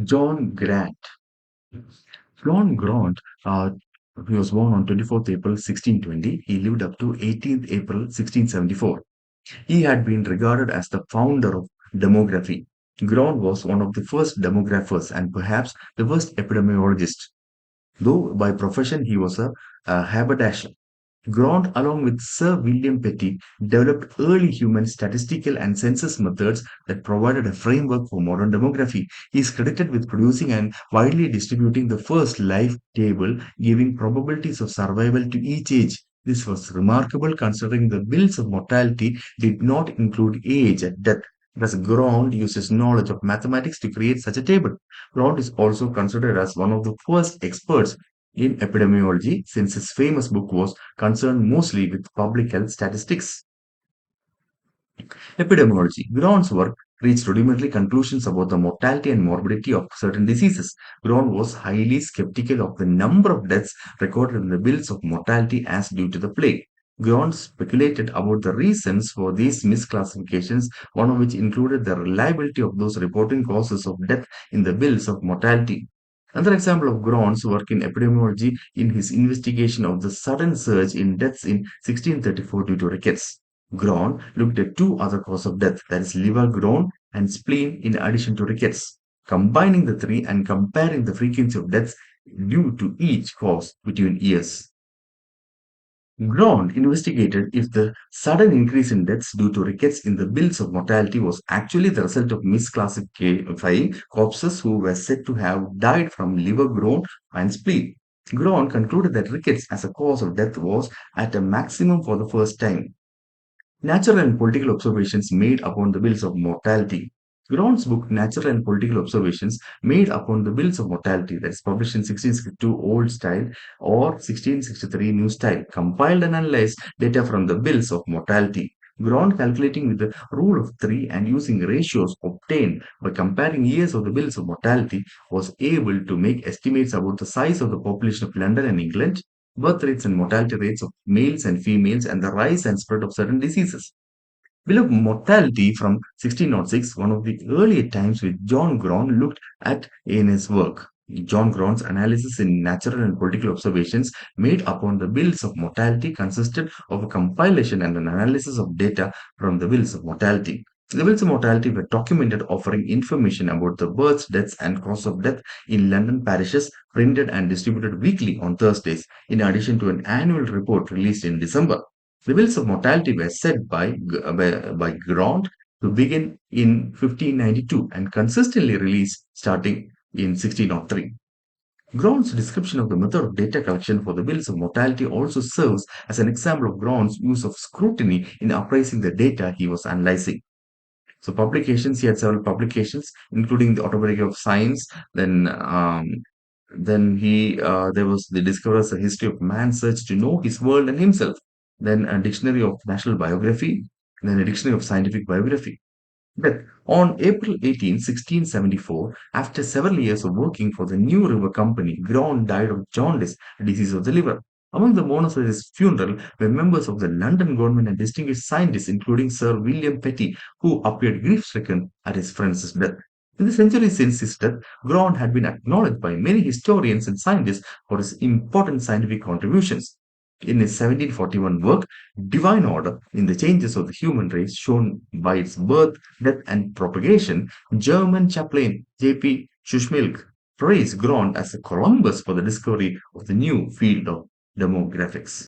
John Grant. John Grant, he was born on 24th April 1620. He lived up to 18th April 1674. He had been regarded as the founder of demography. Grant was one of the first demographers and perhaps the first epidemiologist, though by profession he was a haberdasher. Grant, along with Sir William Petty, developed early human statistical and census methods that provided a framework for modern demography. He is credited with producing and widely distributing the first life table, giving probabilities of survival to each age. This was remarkable considering the bills of mortality did not include age at death. Thus, Grant uses knowledge of mathematics to create such a table. Grant is also considered as one of the first experts in epidemiology, since his famous book was concerned mostly with public health statistics. Epidemiology. Grant's work reached rudimentary conclusions about the mortality and morbidity of certain diseases. Grant was highly skeptical of the number of deaths recorded in the bills of mortality as due to the plague. Grant speculated about the reasons for these misclassifications, one of which included the reliability of those reporting causes of death in the bills of mortality. Another example of Grant's work in epidemiology in his investigation of the sudden surge in deaths in 1634 due to rickets. Grant looked at two other causes of death, that is liver grown and spleen in addition to rickets, combining the three and comparing the frequency of deaths due to each cause between years. Grant investigated if the sudden increase in deaths due to rickets in the bills of mortality was actually the result of misclassifying corpses who were said to have died from liver grown and spleen. Grant concluded that rickets as a cause of death was at a maximum for the first time. Natural and political observations made upon the bills of mortality. Grant's book, Natural and Political Observations Made Upon the Bills of Mortality, that is published in 1662 Old Style or 1663 New Style, compiled and analyzed data from the bills of mortality. Grant, calculating with the rule of three and using ratios obtained by comparing years of the bills of mortality, was able to make estimates about the size of the population of London and England, birth rates and mortality rates of males and females, and the rise and spread of certain diseases. Bill of mortality from 1606, one of the earlier times which John Grant looked at in his work. John Grant's analysis in natural and political observations made upon the bills of mortality consisted of a compilation and an analysis of data from the bills of mortality. The bills of mortality were documented offering information about the births, deaths, and cause of death in London parishes, printed and distributed weekly on Thursdays, in addition to an annual report released in December. The bills of mortality were set by Grant to begin in 1592 and consistently released starting in 1603. Grant's description of the method of data collection for the bills of mortality also serves as an example of Grant's use of scrutiny in appraising the data he was analyzing. So publications, he had several publications, including the Autobiography of Science. Then there was the Discoverers, a History of Man's Search to Know His World and Himself. Then a Dictionary of National Biography. Then a Dictionary of Scientific Biography. But on April 18, 1674, after several years of working for the New River Company, Grant died of jaundice, a disease of the liver. Among the mourners at his funeral were members of the London government and distinguished scientists, including Sir William Petty, who appeared grief-stricken at his friend's death. In the century since his death, Grant had been acknowledged by many historians and scientists for his important scientific contributions. In his 1741 work, Divine Order in the Changes of the Human Race Shown by Its Birth, Death, and Propagation, German chaplain J.P. Schuschmilk praised Grant as a Columbus for the discovery of the new field of demographics.